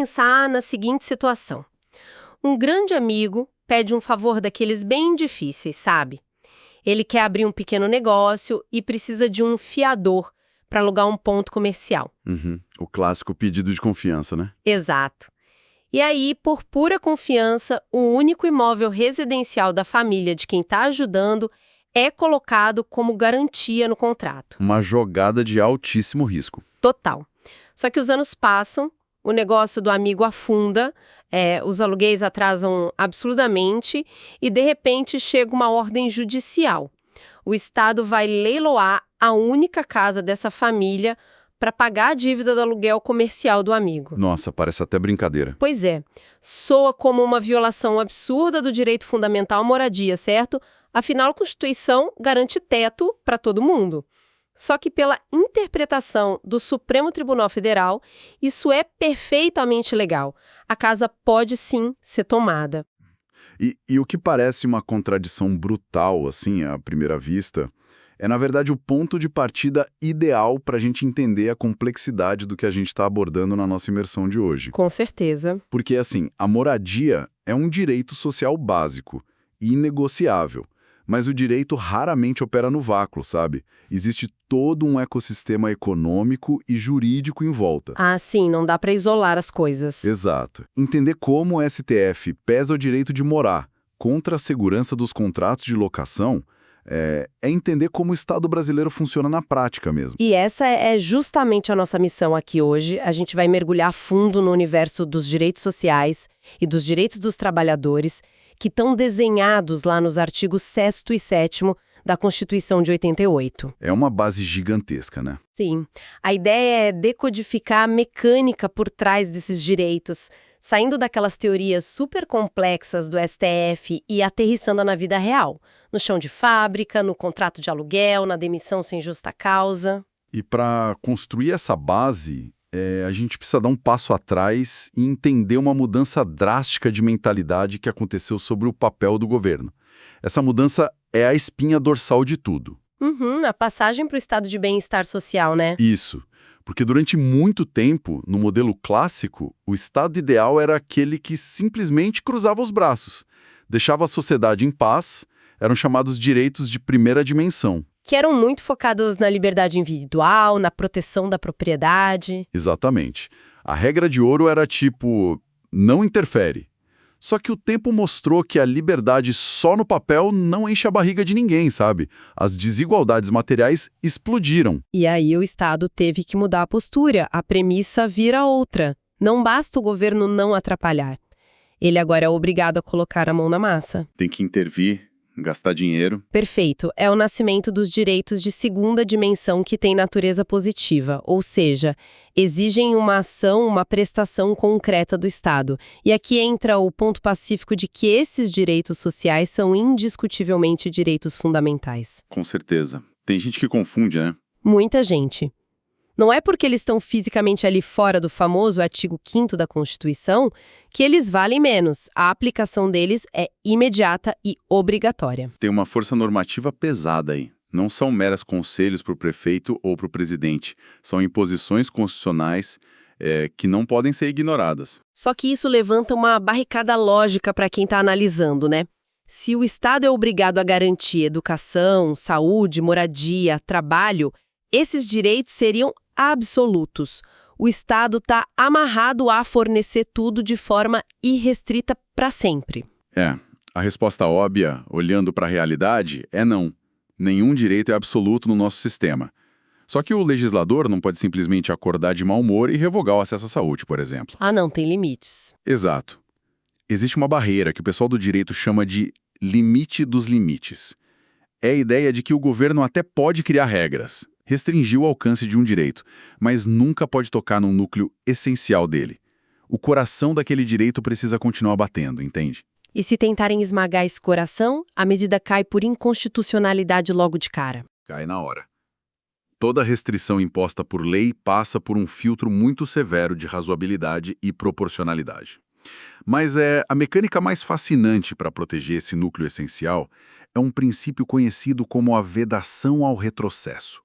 pensar na seguinte situação. Um grande amigo pede um favor daqueles bem difíceis, sabe? Ele quer abrir um pequeno negócio e precisa de um fiador para alugar um ponto comercial. O clássico pedido de confiança, né? Exato. E aí, por pura confiança, o único imóvel residencial da família de quem está ajudando é colocado como garantia no contrato. Uma jogada de altíssimo risco. Total. Só que os anos passam, o negócio do amigo afunda, os aluguéis atrasam absurdamente e, de repente, chega uma ordem judicial. O Estado vai leiloar a única casa dessa família para pagar a dívida do aluguel comercial do amigo. Nossa, parece até brincadeira. Pois é, soa como uma violação absurda do direito fundamental à moradia, certo? Afinal, a Constituição garante teto para todo mundo. Só que pela interpretação do Supremo Tribunal Federal, isso é perfeitamente legal. A casa pode sim ser tomada. E o que parece uma contradição brutal, assim, à primeira vista, é, na verdade, o ponto de partida ideal para a gente entender a complexidade do que a gente está abordando na nossa imersão de hoje. Com certeza. Porque, assim, a moradia é um direito social básico, inegociável. Mas o direito raramente opera no vácuo, sabe? Existe todo um ecossistema econômico e jurídico em volta. Ah, sim, não dá para isolar as coisas. Exato. Entender como o STF pesa o direito de morar contra a segurança dos contratos de locação é entender como o Estado brasileiro funciona na prática mesmo. E essa é justamente a nossa missão aqui hoje. A gente vai mergulhar fundo no universo dos direitos sociais e dos direitos dos trabalhadores, que estão desenhados lá nos artigos 6º e 7º da Constituição de 88. É uma base gigantesca, né? Sim. A ideia é decodificar a mecânica por trás desses direitos, saindo daquelas teorias super complexas do STF e aterrissando na vida real, no chão de fábrica, no contrato de aluguel, na demissão sem justa causa. E para construir essa base, a gente precisa dar um passo atrás e entender uma mudança drástica de mentalidade que aconteceu sobre o papel do governo. Essa mudança é a espinha dorsal de tudo. A passagem para o estado de bem-estar social, né? Isso, porque durante muito tempo, no modelo clássico, o estado ideal era aquele que simplesmente cruzava os braços, deixava a sociedade em paz, eram chamados direitos de primeira dimensão. Que eram muito focados na liberdade individual, na proteção da propriedade. Exatamente. A regra de ouro era tipo, não interfere. Só que o tempo mostrou que a liberdade só no papel não enche a barriga de ninguém, sabe? As desigualdades materiais explodiram. E aí o Estado teve que mudar a postura, a premissa vira outra. Não basta o governo não atrapalhar. Ele agora é obrigado a colocar a mão na massa. Tem que intervir, gastar dinheiro. Perfeito. É o nascimento dos direitos de segunda dimensão que tem natureza positiva, ou seja, exigem uma ação, uma prestação concreta do Estado. E aqui entra o ponto pacífico de que esses direitos sociais são indiscutivelmente direitos fundamentais. Com certeza. Tem gente que confunde, né? Muita gente. Não é porque eles estão fisicamente ali fora do famoso artigo 5º da Constituição que eles valem menos. A aplicação deles é imediata e obrigatória. Tem uma força normativa pesada aí. Não são meras conselhos para o prefeito ou para o presidente. São imposições constitucionais que não podem ser ignoradas. Só que isso levanta uma barricada lógica para quem está analisando, né? Se o Estado é obrigado a garantir educação, saúde, moradia, trabalho, esses direitos seriam absolutos. O Estado está amarrado a fornecer tudo de forma irrestrita para sempre. A resposta óbvia, olhando para a realidade, é não. Nenhum direito é absoluto no nosso sistema. Só que o legislador não pode simplesmente acordar de mau humor e revogar o acesso à saúde, por exemplo. Ah, não, tem limites. Exato. Existe uma barreira que o pessoal do direito chama de limite dos limites. É a ideia de que o governo até pode criar regras, restringir o alcance de um direito, mas nunca pode tocar num núcleo essencial dele. O coração daquele direito precisa continuar batendo, entende? E se tentarem esmagar esse coração, a medida cai por inconstitucionalidade logo de cara. Cai na hora. Toda restrição imposta por lei passa por um filtro muito severo de razoabilidade e proporcionalidade. Mas a mecânica mais fascinante para proteger esse núcleo essencial é um princípio conhecido como a vedação ao retrocesso,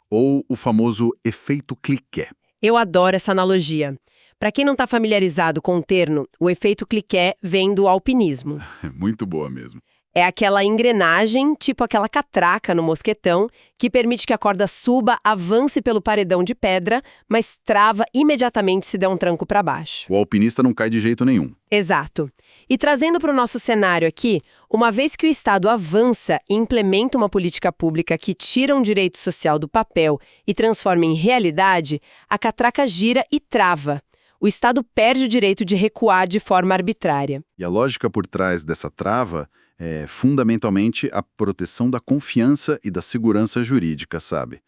ou o famoso efeito cliquet. Eu adoro essa analogia. Para quem não está familiarizado com o termo, o efeito cliquet vem do alpinismo. Muito boa mesmo. É aquela engrenagem, tipo aquela catraca no mosquetão, que permite que a corda suba, avance pelo paredão de pedra, mas trava imediatamente se der um tranco para baixo. O alpinista não cai de jeito nenhum. Exato. E trazendo para o nosso cenário aqui, uma vez que o Estado avança e implementa uma política pública que tira um direito social do papel e transforma em realidade, a catraca gira e trava. O Estado perde o direito de recuar de forma arbitrária. E a lógica por trás dessa trava é fundamentalmente a proteção da confiança e da segurança jurídica, sabe?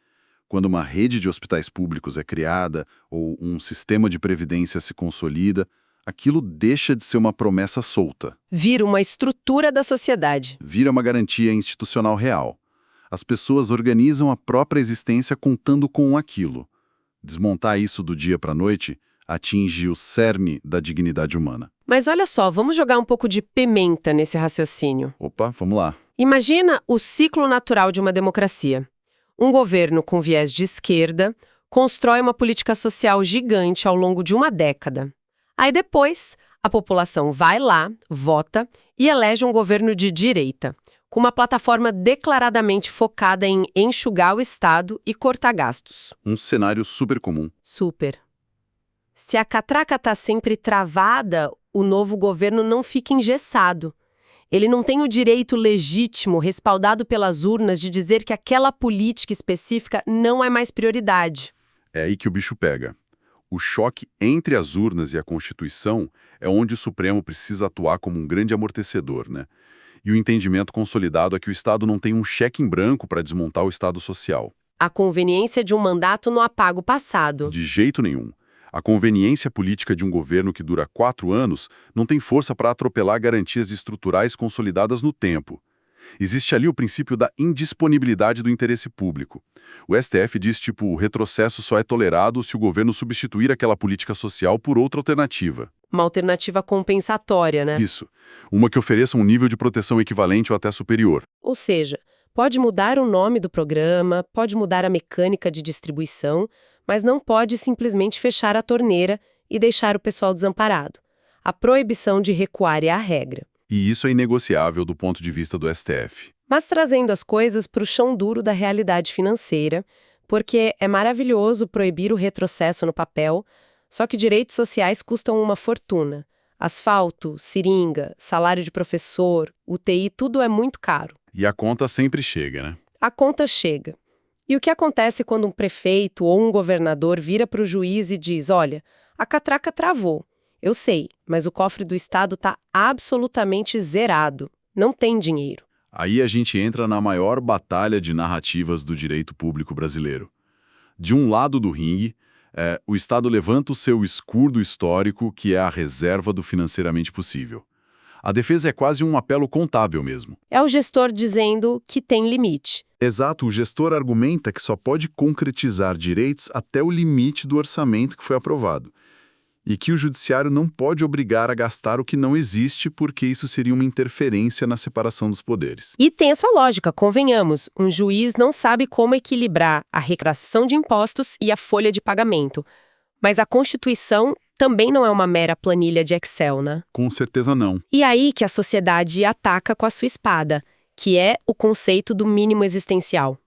Quando uma rede de hospitais públicos é criada ou um sistema de previdência se consolida, aquilo deixa de ser uma promessa solta. Vira uma estrutura da sociedade. Vira uma garantia institucional real. As pessoas organizam a própria existência contando com aquilo. Desmontar isso do dia para a noite atinge o cerne da dignidade humana. Mas olha só, vamos jogar um pouco de pimenta nesse raciocínio. Opa, vamos lá. Imagina o ciclo natural de uma democracia. Um governo com viés de esquerda constrói uma política social gigante ao longo de uma década. Aí depois, a população vai lá, vota e elege um governo de direita, com uma plataforma declaradamente focada em enxugar o Estado e cortar gastos. Um cenário super comum. Super. Se a catraca está sempre travada, o novo governo não fica engessado. Ele não tem o direito legítimo, respaldado pelas urnas, de dizer que aquela política específica não é mais prioridade. É aí que o bicho pega. O choque entre as urnas e a Constituição é onde o Supremo precisa atuar como um grande amortecedor, né? E o entendimento consolidado é que o Estado não tem um cheque em branco para desmontar o Estado social. A conveniência de um mandato não apaga o passado. De jeito nenhum. A conveniência política de um governo que dura 4 anos não tem força para atropelar garantias estruturais consolidadas no tempo. Existe ali o princípio da indisponibilidade do interesse público. O STF diz, o retrocesso só é tolerado se o governo substituir aquela política social por outra alternativa. Uma alternativa compensatória, né? Isso. Uma que ofereça um nível de proteção equivalente ou até superior. Ou seja, pode mudar o nome do programa, pode mudar a mecânica de distribuição, mas não pode simplesmente fechar a torneira e deixar o pessoal desamparado. A proibição de recuar é a regra. E isso é inegociável do ponto de vista do STF. Mas trazendo as coisas para o chão duro da realidade financeira, porque é maravilhoso proibir o retrocesso no papel, só que direitos sociais custam uma fortuna. Asfalto, seringa, salário de professor, UTI, tudo é muito caro. E a conta sempre chega, né? A conta chega. E o que acontece quando um prefeito ou um governador vira para o juiz e diz, olha, a catraca travou. Eu sei, mas o cofre do Estado está absolutamente zerado. Não tem dinheiro. Aí a gente entra na maior batalha de narrativas do direito público brasileiro. De um lado do ringue, o Estado levanta o seu escudo histórico, que é a reserva do financeiramente possível. A defesa é quase um apelo contábil mesmo. É o gestor dizendo que tem limite. Exato, o gestor argumenta que só pode concretizar direitos até o limite do orçamento que foi aprovado. E que o judiciário não pode obrigar a gastar o que não existe, porque isso seria uma interferência na separação dos poderes. E tem a sua lógica, convenhamos. Um juiz não sabe como equilibrar a arrecadação de impostos e a folha de pagamento. Mas a Constituição também não é uma mera planilha de Excel, né? Com certeza não. E aí que a sociedade ataca com a sua espada, que é o conceito do mínimo existencial.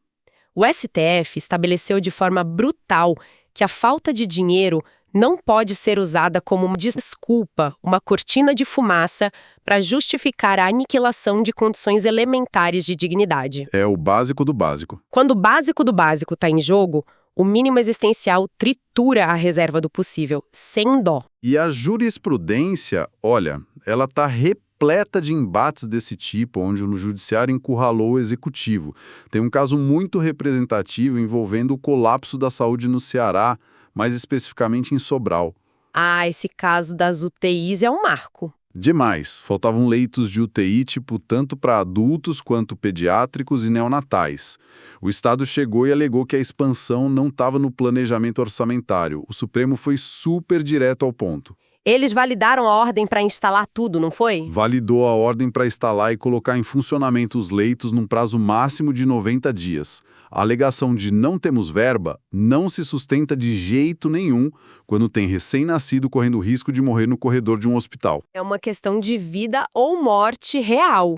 O STF estabeleceu de forma brutal que a falta de dinheiro não pode ser usada como uma desculpa, uma cortina de fumaça para justificar a aniquilação de condições elementares de dignidade. É o básico do básico. Quando o básico do básico está em jogo, o mínimo existencial tritura a reserva do possível, sem dó. E a jurisprudência, olha, ela está repleta de embates desse tipo, onde o judiciário encurralou o executivo. Tem um caso muito representativo envolvendo o colapso da saúde no Ceará, mais especificamente em Sobral. Ah, esse caso das UTIs é um marco. Demais. Faltavam leitos de UTI, tanto para adultos quanto pediátricos e neonatais. O Estado chegou e alegou que a expansão não estava no planejamento orçamentário. O Supremo foi super direto ao ponto. Eles validaram a ordem para instalar tudo, não foi? Validou a ordem para instalar e colocar em funcionamento os leitos num prazo máximo de 90 dias. A alegação de não temos verba não se sustenta de jeito nenhum quando tem recém-nascido correndo risco de morrer no corredor de um hospital. É uma questão de vida ou morte real.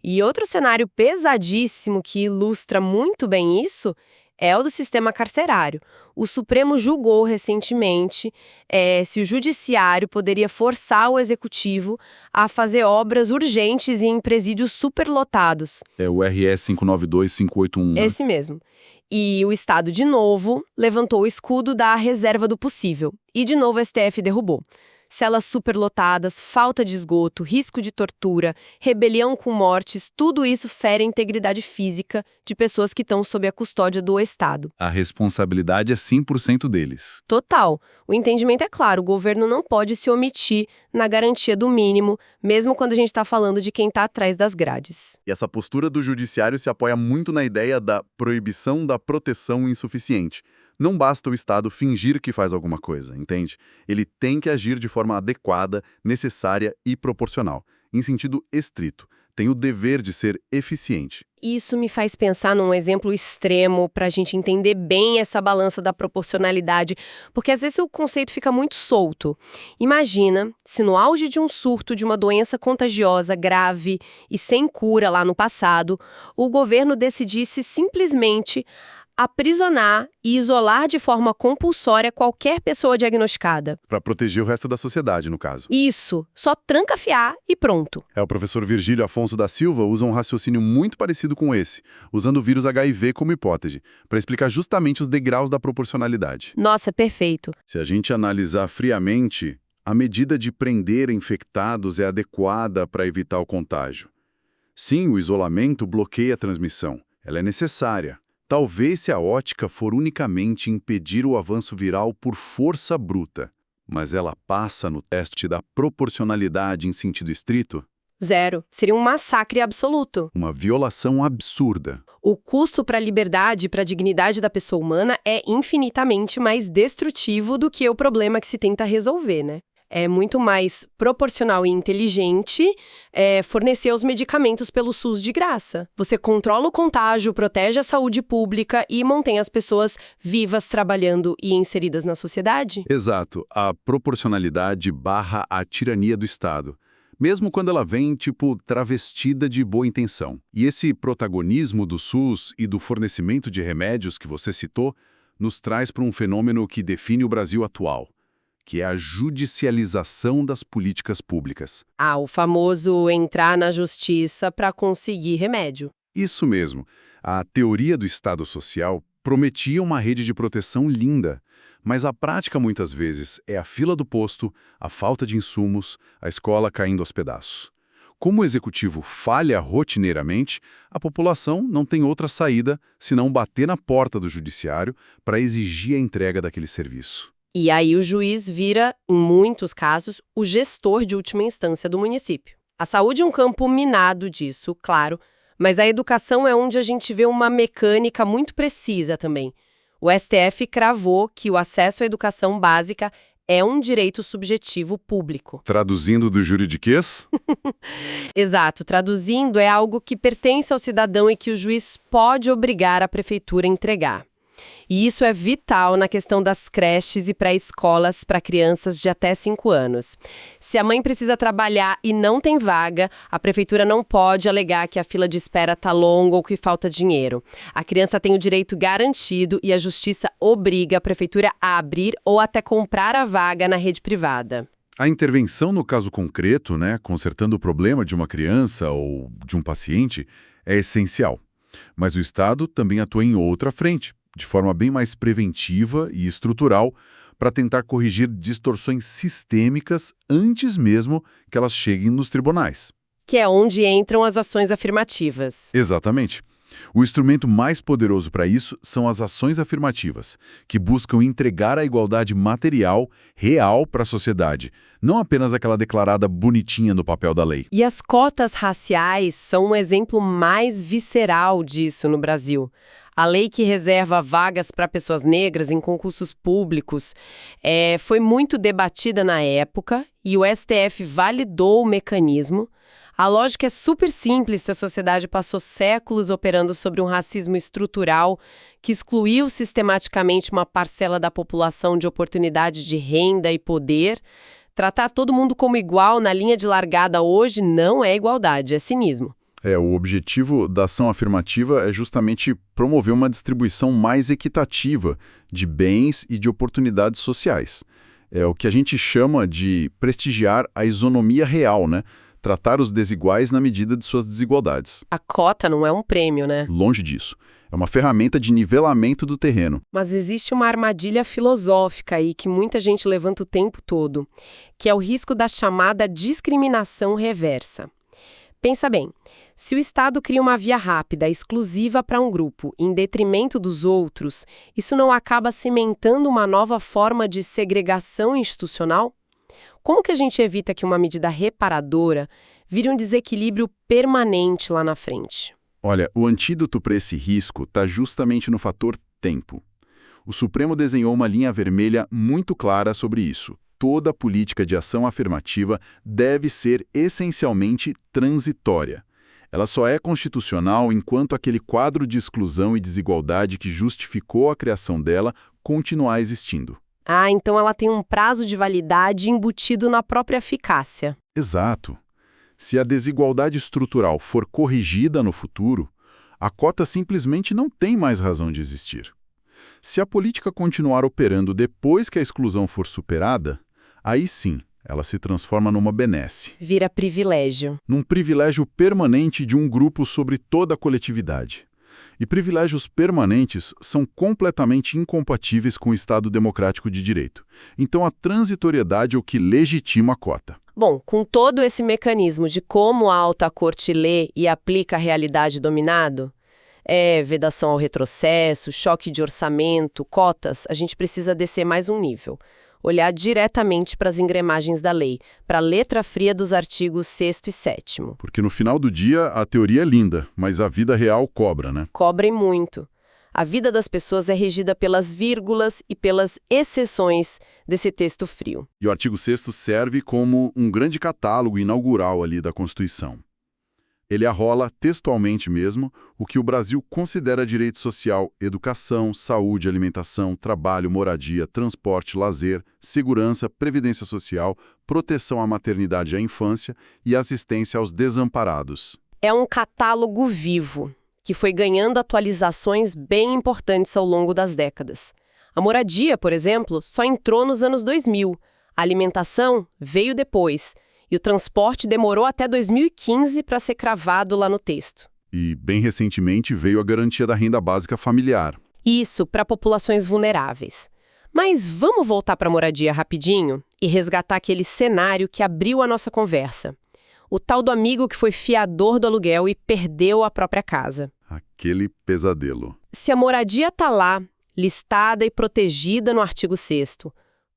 E outro cenário pesadíssimo que ilustra muito bem isso é o do sistema carcerário. O Supremo julgou recentemente se o judiciário poderia forçar o executivo a fazer obras urgentes em presídios superlotados. É o RS 592581, né? Esse mesmo. E o Estado, de novo, levantou o escudo da reserva do possível. E, de novo, o STF derrubou. Celas superlotadas, falta de esgoto, risco de tortura, rebelião com mortes, tudo isso fere a integridade física de pessoas que estão sob a custódia do Estado. A responsabilidade é 100% deles. Total. O entendimento é claro, o governo não pode se omitir na garantia do mínimo, mesmo quando a gente está falando de quem está atrás das grades. E essa postura do judiciário se apoia muito na ideia da proibição da proteção insuficiente. Não basta o Estado fingir que faz alguma coisa, entende? Ele tem que agir de forma adequada, necessária e proporcional. Em sentido estrito, tem o dever de ser eficiente. Isso me faz pensar num exemplo extremo para a gente entender bem essa balança da proporcionalidade, porque às vezes o conceito fica muito solto. Imagina se no auge de um surto de uma doença contagiosa grave e sem cura lá no passado, o governo decidisse simplesmente aprisionar e isolar de forma compulsória qualquer pessoa diagnosticada. Para proteger o resto da sociedade, no caso. Isso, só trancafiar e pronto. O professor Virgílio Afonso da Silva usa um raciocínio muito parecido com esse, usando o vírus HIV como hipótese, para explicar justamente os degraus da proporcionalidade. Nossa, perfeito. Se a gente analisar friamente, a medida de prender infectados é adequada para evitar o contágio. Sim, o isolamento bloqueia a transmissão. Ela é necessária. Talvez se a ótica for unicamente impedir o avanço viral por força bruta, mas ela passa no teste da proporcionalidade em sentido estrito? Zero. Seria um massacre absoluto. Uma violação absurda. O custo para a liberdade e para a dignidade da pessoa humana é infinitamente mais destrutivo do que o problema que se tenta resolver, né? É muito mais proporcional e inteligente fornecer os medicamentos pelo SUS de graça. Você controla o contágio, protege a saúde pública e mantém as pessoas vivas, trabalhando e inseridas na sociedade. Exato. A proporcionalidade barra a tirania do Estado. Mesmo quando ela vem, travestida de boa intenção. E esse protagonismo do SUS e do fornecimento de remédios que você citou nos traz para um fenômeno que define o Brasil atual, que é a judicialização das políticas públicas. O famoso entrar na justiça para conseguir remédio. Isso mesmo. A teoria do Estado Social prometia uma rede de proteção linda, mas a prática muitas vezes é a fila do posto, a falta de insumos, a escola caindo aos pedaços. Como o executivo falha rotineiramente, a população não tem outra saída senão bater na porta do judiciário para exigir a entrega daquele serviço. E aí o juiz vira, em muitos casos, o gestor de última instância do município. A saúde é um campo minado disso, claro, mas a educação é onde a gente vê uma mecânica muito precisa também. O STF cravou que o acesso à educação básica é um direito subjetivo público. Traduzindo do juridiquês? Exato, traduzindo é algo que pertence ao cidadão e que o juiz pode obrigar a prefeitura a entregar. E isso é vital na questão das creches e pré-escolas para crianças de até 5 anos. Se a mãe precisa trabalhar e não tem vaga, a prefeitura não pode alegar que a fila de espera está longa ou que falta dinheiro. A criança tem o direito garantido e a justiça obriga a prefeitura a abrir ou até comprar a vaga na rede privada. A intervenção no caso concreto, consertando o problema de uma criança ou de um paciente, é essencial. Mas o Estado também atua em outra frente, de forma bem mais preventiva e estrutural, para tentar corrigir distorções sistêmicas antes mesmo que elas cheguem nos tribunais. Que é onde entram as ações afirmativas. Exatamente. O instrumento mais poderoso para isso são as ações afirmativas, que buscam entregar a igualdade material, real para a sociedade, não apenas aquela declarada bonitinha no papel da lei. E as cotas raciais são um exemplo mais visceral disso no Brasil. A lei que reserva vagas para pessoas negras em concursos públicos foi muito debatida na época e o STF validou o mecanismo. A lógica é super simples se a sociedade passou séculos operando sobre um racismo estrutural que excluiu sistematicamente uma parcela da população de oportunidade de renda e poder. Tratar todo mundo como igual na linha de largada hoje não é igualdade, é cinismo. O objetivo da ação afirmativa é justamente promover uma distribuição mais equitativa de bens e de oportunidades sociais. É o que a gente chama de prestigiar a isonomia real, né? Tratar os desiguais na medida de suas desigualdades. A cota não é um prêmio, né? Longe disso. É uma ferramenta de nivelamento do terreno. Mas existe uma armadilha filosófica aí que muita gente levanta o tempo todo, que é o risco da chamada discriminação reversa. Pensa bem, se o Estado cria uma via rápida, exclusiva para um grupo, em detrimento dos outros, isso não acaba cimentando uma nova forma de segregação institucional? Como que a gente evita que uma medida reparadora vire um desequilíbrio permanente lá na frente? Olha, o antídoto para esse risco está justamente no fator tempo. O Supremo desenhou uma linha vermelha muito clara sobre isso. Toda política de ação afirmativa deve ser essencialmente transitória. Ela só é constitucional enquanto aquele quadro de exclusão e desigualdade que justificou a criação dela continuar existindo. Ah, então ela tem um prazo de validade embutido na própria eficácia. Exato. Se a desigualdade estrutural for corrigida no futuro, a cota simplesmente não tem mais razão de existir. Se a política continuar operando depois que a exclusão for superada, aí sim, ela se transforma numa benesse. Vira privilégio. Num privilégio permanente de um grupo sobre toda a coletividade. E privilégios permanentes são completamente incompatíveis com o Estado democrático de direito. Então a transitoriedade é o que legitima a cota. Bom, com todo esse mecanismo de como a alta corte lê e aplica a realidade dominado, vedação ao retrocesso, choque de orçamento, cotas, a gente precisa descer mais um nível. Olhar diretamente para as engrenagens da lei, para a letra fria dos artigos 6º e 7º. Porque no final do dia, a teoria é linda, mas a vida real cobra, né? Cobra e muito. A vida das pessoas é regida pelas vírgulas e pelas exceções desse texto frio. E o artigo 6º serve como um grande catálogo inaugural ali da Constituição. Ele arrola, textualmente mesmo, o que o Brasil considera direito social: educação, saúde, alimentação, trabalho, moradia, transporte, lazer, segurança, previdência social, proteção à maternidade e à infância e assistência aos desamparados. É um catálogo vivo, que foi ganhando atualizações bem importantes ao longo das décadas. A moradia, por exemplo, só entrou nos anos 2000. A alimentação veio depois. E o transporte demorou até 2015 para ser cravado lá no texto. E, bem recentemente, veio a garantia da renda básica familiar. Isso, para populações vulneráveis. Mas vamos voltar para a moradia rapidinho e resgatar aquele cenário que abriu a nossa conversa. O tal do amigo que foi fiador do aluguel e perdeu a própria casa. Aquele pesadelo. Se a moradia está lá, listada e protegida no artigo 6º,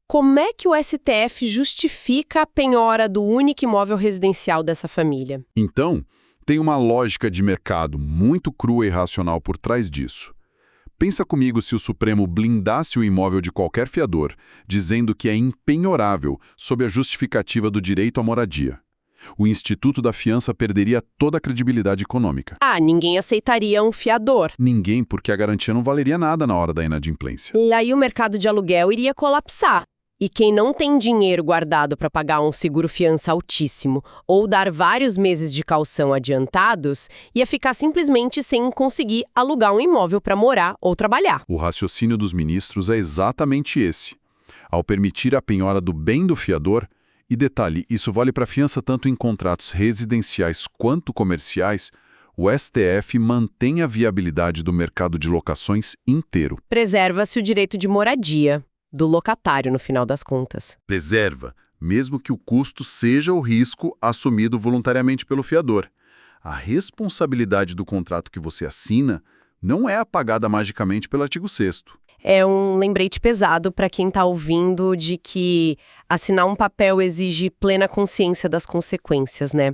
como é que o STF justifica a penhora do único imóvel residencial dessa família? Então, tem uma lógica de mercado muito crua e racional por trás disso. Pensa comigo se o Supremo blindasse o imóvel de qualquer fiador, dizendo que é impenhorável sob a justificativa do direito à moradia. O Instituto da Fiança perderia toda a credibilidade econômica. Ninguém aceitaria um fiador. Ninguém, porque a garantia não valeria nada na hora da inadimplência. E aí o mercado de aluguel iria colapsar. E quem não tem dinheiro guardado para pagar um seguro-fiança altíssimo ou dar vários meses de caução adiantados, ia ficar simplesmente sem conseguir alugar um imóvel para morar ou trabalhar. O raciocínio dos ministros é exatamente esse. Ao permitir a penhora do bem do fiador, e detalhe, isso vale para fiança tanto em contratos residenciais quanto comerciais, o STF mantém a viabilidade do mercado de locações inteiro. Preserva-se o direito de moradia do locatário, no final das contas. Preserva, mesmo que o custo seja o risco assumido voluntariamente pelo fiador. A responsabilidade do contrato que você assina não é apagada magicamente pelo artigo 6º. É um lembrete pesado para quem está ouvindo de que assinar um papel exige plena consciência das consequências, né?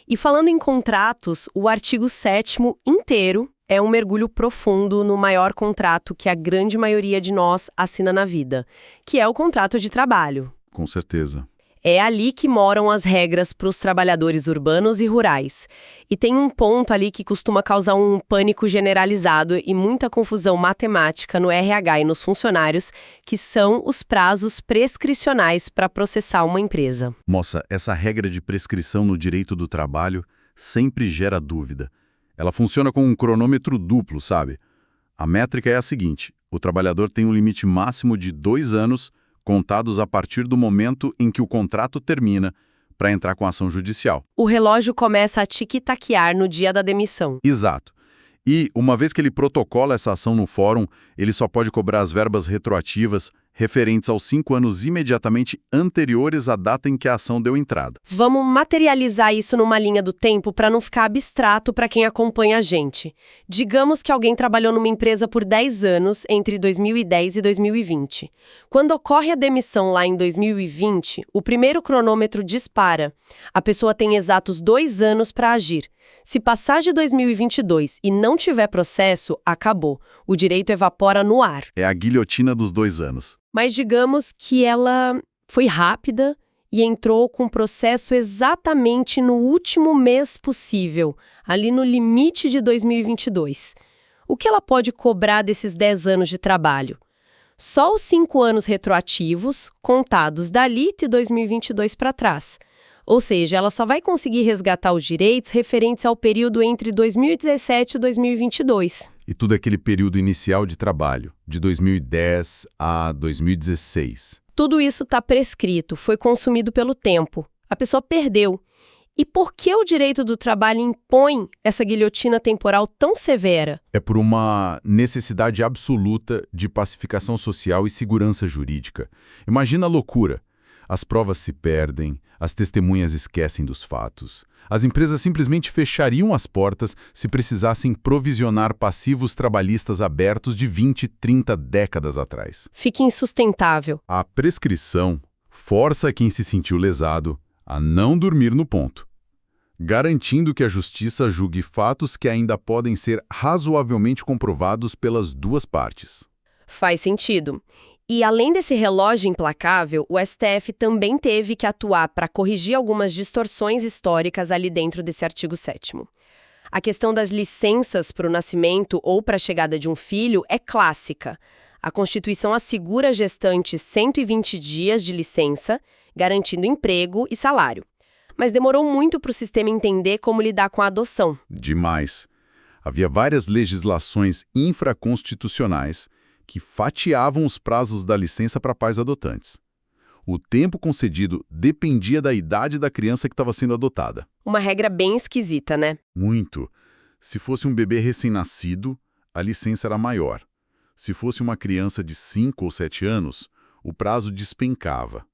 E falando em contratos, o artigo 7º inteiro é um mergulho profundo no maior contrato que a grande maioria de nós assina na vida, que é o contrato de trabalho. Com certeza. É ali que moram as regras para os trabalhadores urbanos e rurais. E tem um ponto ali que costuma causar um pânico generalizado e muita confusão matemática no RH e nos funcionários, que são os prazos prescricionais para processar uma empresa. Moça, essa regra de prescrição no direito do trabalho sempre gera dúvida. Ela funciona com um cronômetro duplo, sabe? A métrica é a seguinte: o trabalhador tem um limite máximo de 2 anos, contados a partir do momento em que o contrato termina, para entrar com a ação judicial. O relógio começa a tic-taquear no dia da demissão. Exato. E, uma vez que ele protocola essa ação no fórum, ele só pode cobrar as verbas retroativas referentes aos 5 anos imediatamente anteriores à data em que a ação deu entrada. Vamos materializar isso numa linha do tempo para não ficar abstrato para quem acompanha a gente. Digamos que alguém trabalhou numa empresa por 10 anos entre 2010 e 2020. Quando ocorre a demissão lá em 2020, o primeiro cronômetro dispara. A pessoa tem exatos 2 anos para agir. Se passar de 2022 e não tiver processo, acabou. O direito evapora no ar. É a guilhotina dos 2 anos. Mas digamos que ela foi rápida e entrou com o processo exatamente no último mês possível, ali no limite de 2022. O que ela pode cobrar desses 10 anos de trabalho? Só os 5 anos retroativos, contados dali de 2022 para trás. Ou seja, ela só vai conseguir resgatar os direitos referentes ao período entre 2017 e 2022. E tudo aquele período inicial de trabalho, de 2010 a 2016. Tudo isso está prescrito, foi consumido pelo tempo. A pessoa perdeu. E por que o direito do trabalho impõe essa guilhotina temporal tão severa? É por uma necessidade absoluta de pacificação social e segurança jurídica. Imagina a loucura. As provas se perdem, as testemunhas esquecem dos fatos. As empresas simplesmente fechariam as portas se precisassem provisionar passivos trabalhistas abertos de 20, 30 décadas atrás. Fica insustentável. A prescrição força quem se sentiu lesado a não dormir no ponto, garantindo que a justiça julgue fatos que ainda podem ser razoavelmente comprovados pelas duas partes. Faz sentido. E além desse relógio implacável, o STF também teve que atuar para corrigir algumas distorções históricas ali dentro desse artigo 7º. A questão das licenças para o nascimento ou para a chegada de um filho é clássica. A Constituição assegura a gestante 120 dias de licença, garantindo emprego e salário. Mas demorou muito para o sistema entender como lidar com a adoção. Demais. Havia várias legislações infraconstitucionais que fatiavam os prazos da licença para pais adotantes. O tempo concedido dependia da idade da criança que estava sendo adotada. Uma regra bem esquisita, né? Muito. Se fosse um bebê recém-nascido, a licença era maior. Se fosse uma criança de 5 ou 7 anos, o prazo despencava.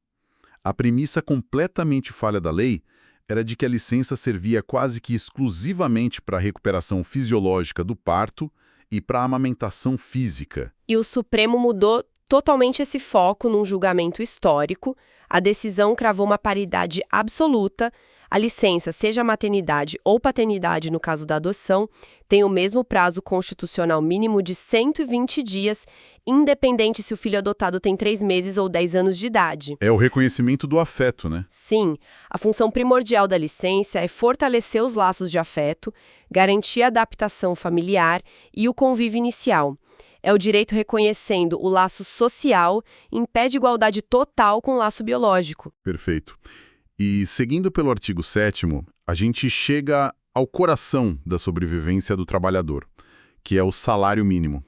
A premissa completamente falha da lei era de que a licença servia quase que exclusivamente para a recuperação fisiológica do parto e para a amamentação física. E o Supremo mudou totalmente esse foco num julgamento histórico. A decisão cravou uma paridade absoluta. A licença, seja maternidade ou paternidade no caso da adoção, tem o mesmo prazo constitucional mínimo de 120 dias, independente se o filho adotado tem 3 meses ou 10 anos de idade. É o reconhecimento do afeto, né? Sim, a função primordial da licença é fortalecer os laços de afeto, garantir a adaptação familiar e o convívio inicial. É o direito reconhecendo o laço social, impede igualdade total com o laço biológico. Perfeito. E seguindo pelo artigo 7º, a gente chega ao coração da sobrevivência do trabalhador, que é o salário mínimo.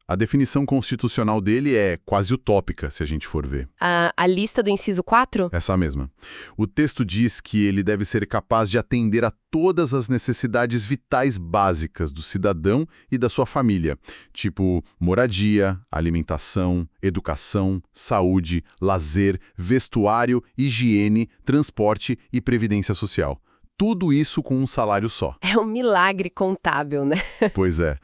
A definição constitucional dele é quase utópica, se a gente for ver. A lista do inciso 4? Essa mesma. O texto diz que ele deve ser capaz de atender a todas as necessidades vitais básicas do cidadão e da sua família, tipo moradia, alimentação, educação, saúde, lazer, vestuário, higiene, transporte e previdência social. Tudo isso com um salário só. É um milagre contábil, né? Pois é.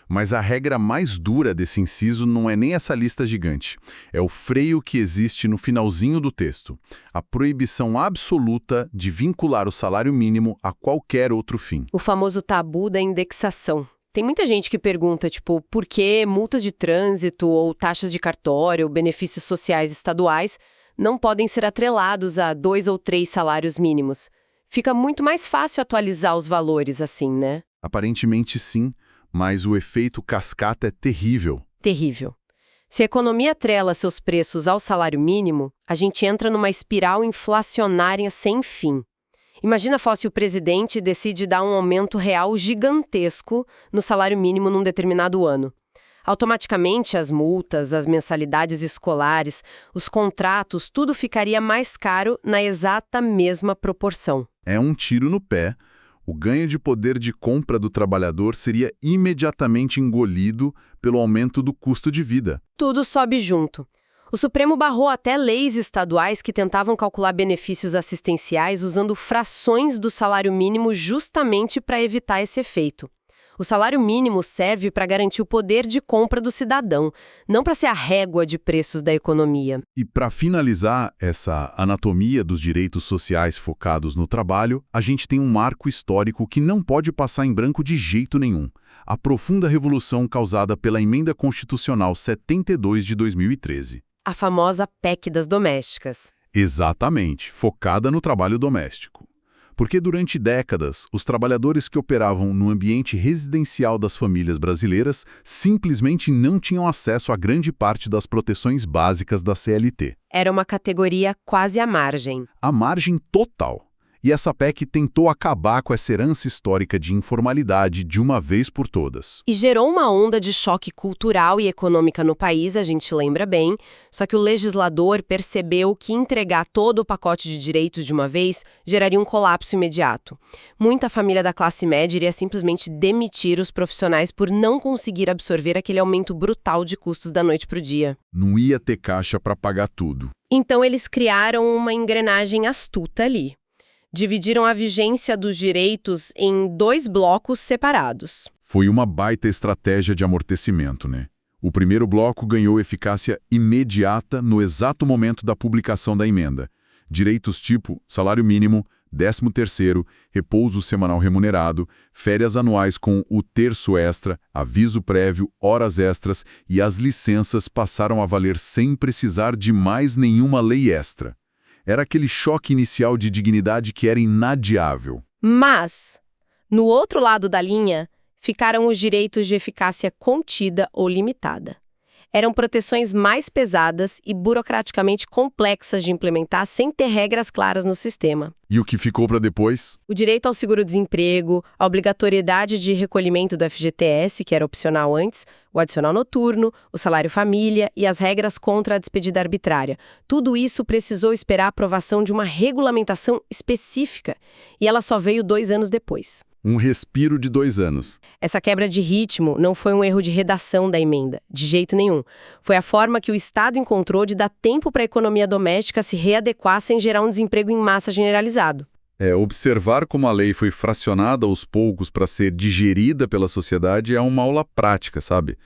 Mas a regra mais dura desse inciso não é nem essa lista gigante. É o freio que existe no finalzinho do texto. A proibição absoluta de vincular o salário mínimo a qualquer outro fim. O famoso tabu da indexação. Tem muita gente que pergunta, tipo, por que multas de trânsito ou taxas de cartório ou benefícios sociais estaduais não podem ser atrelados a 2 ou 3 salários mínimos. Fica muito mais fácil atualizar os valores assim, né? Aparentemente sim, mas o efeito cascata é terrível. Terrível. Se a economia atrela seus preços ao salário mínimo, a gente entra numa espiral inflacionária sem fim. Imagina se o presidente decide dar um aumento real gigantesco no salário mínimo num determinado ano. Automaticamente, as multas, as mensalidades escolares, os contratos, tudo ficaria mais caro na exata mesma proporção. É um tiro no pé. O ganho de poder de compra do trabalhador seria imediatamente engolido pelo aumento do custo de vida. Tudo sobe junto. O Supremo barrou até leis estaduais que tentavam calcular benefícios assistenciais usando frações do salário mínimo justamente para evitar esse efeito. O salário mínimo serve para garantir o poder de compra do cidadão, não para ser a régua de preços da economia. E para finalizar essa anatomia dos direitos sociais focados no trabalho, a gente tem um marco histórico que não pode passar em branco de jeito nenhum. A profunda revolução causada pela Emenda Constitucional 72 de 2013. A famosa PEC das domésticas. Exatamente, focada no trabalho doméstico. Porque durante décadas, os trabalhadores que operavam no ambiente residencial das famílias brasileiras simplesmente não tinham acesso a grande parte das proteções básicas da CLT. Era uma categoria quase à margem. A margem total. E essa PEC tentou acabar com essa herança histórica de informalidade de uma vez por todas. E gerou uma onda de choque cultural e econômica no país, a gente lembra bem, só que o legislador percebeu que entregar todo o pacote de direitos de uma vez geraria um colapso imediato. Muita família da classe média iria simplesmente demitir os profissionais por não conseguir absorver aquele aumento brutal de custos da noite para o dia. Não ia ter caixa para pagar tudo. Então eles criaram uma engrenagem astuta ali. Dividiram a vigência dos direitos em 2 blocos separados. Foi uma baita estratégia de amortecimento, né? O primeiro bloco ganhou eficácia imediata no exato momento da publicação da emenda. Direitos tipo salário mínimo, 13º, repouso semanal remunerado, férias anuais com o terço extra, aviso prévio, horas extras e as licenças passaram a valer sem precisar de mais nenhuma lei extra. Era aquele choque inicial de dignidade que era inadiável. Mas, no outro lado da linha, ficaram os direitos de eficácia contida ou limitada. Eram proteções mais pesadas e burocraticamente complexas de implementar sem ter regras claras no sistema. E o que ficou para depois? O direito ao seguro-desemprego, a obrigatoriedade de recolhimento do FGTS, que era opcional antes, o adicional noturno, o salário-família e as regras contra a despedida arbitrária. Tudo isso precisou esperar a aprovação de uma regulamentação específica, e ela só veio 2 anos depois. Um respiro de 2 anos. Essa quebra de ritmo não foi um erro de redação da emenda, de jeito nenhum. Foi a forma que o Estado encontrou de dar tempo para a economia doméstica se readequar sem gerar um desemprego em massa generalizado. Observar como a lei foi fracionada aos poucos para ser digerida pela sociedade é uma aula prática, sabe?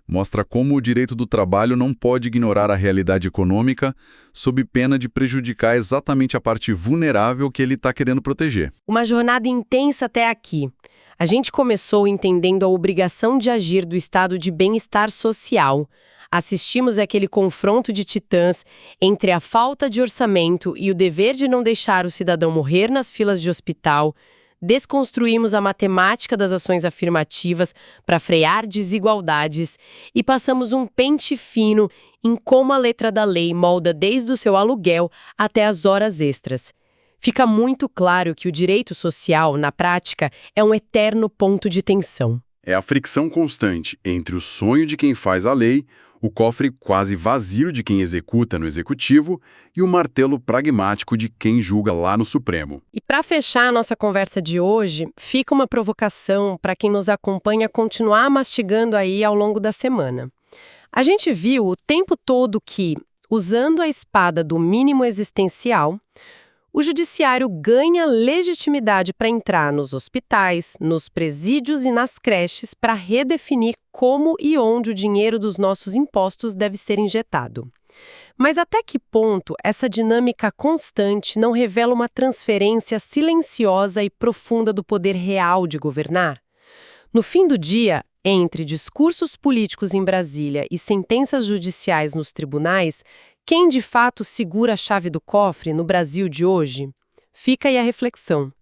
Mostra como o direito do trabalho não pode ignorar a realidade econômica sob pena de prejudicar exatamente a parte vulnerável que ele está querendo proteger. Uma jornada intensa até aqui. A gente começou entendendo a obrigação de agir do estado de bem-estar social. Assistimos àquele confronto de titãs entre a falta de orçamento e o dever de não deixar o cidadão morrer nas filas de hospital. Desconstruímos a matemática das ações afirmativas para frear desigualdades e passamos um pente fino em como a letra da lei molda desde o seu aluguel até as horas extras. Fica muito claro que o direito social, na prática, é um eterno ponto de tensão. É a fricção constante entre o sonho de quem faz a lei, o cofre quase vazio de quem executa no Executivo e o martelo pragmático de quem julga lá no Supremo. E para fechar a nossa conversa de hoje, fica uma provocação para quem nos acompanha continuar mastigando aí ao longo da semana. A gente viu o tempo todo que, usando a espada do mínimo existencial, o judiciário ganha legitimidade para entrar nos hospitais, nos presídios e nas creches para redefinir como e onde o dinheiro dos nossos impostos deve ser injetado. Mas até que ponto essa dinâmica constante não revela uma transferência silenciosa e profunda do poder real de governar? No fim do dia, entre discursos políticos em Brasília e sentenças judiciais nos tribunais, Quem de fato segura a chave do cofre no Brasil de hoje? Fica aí a reflexão.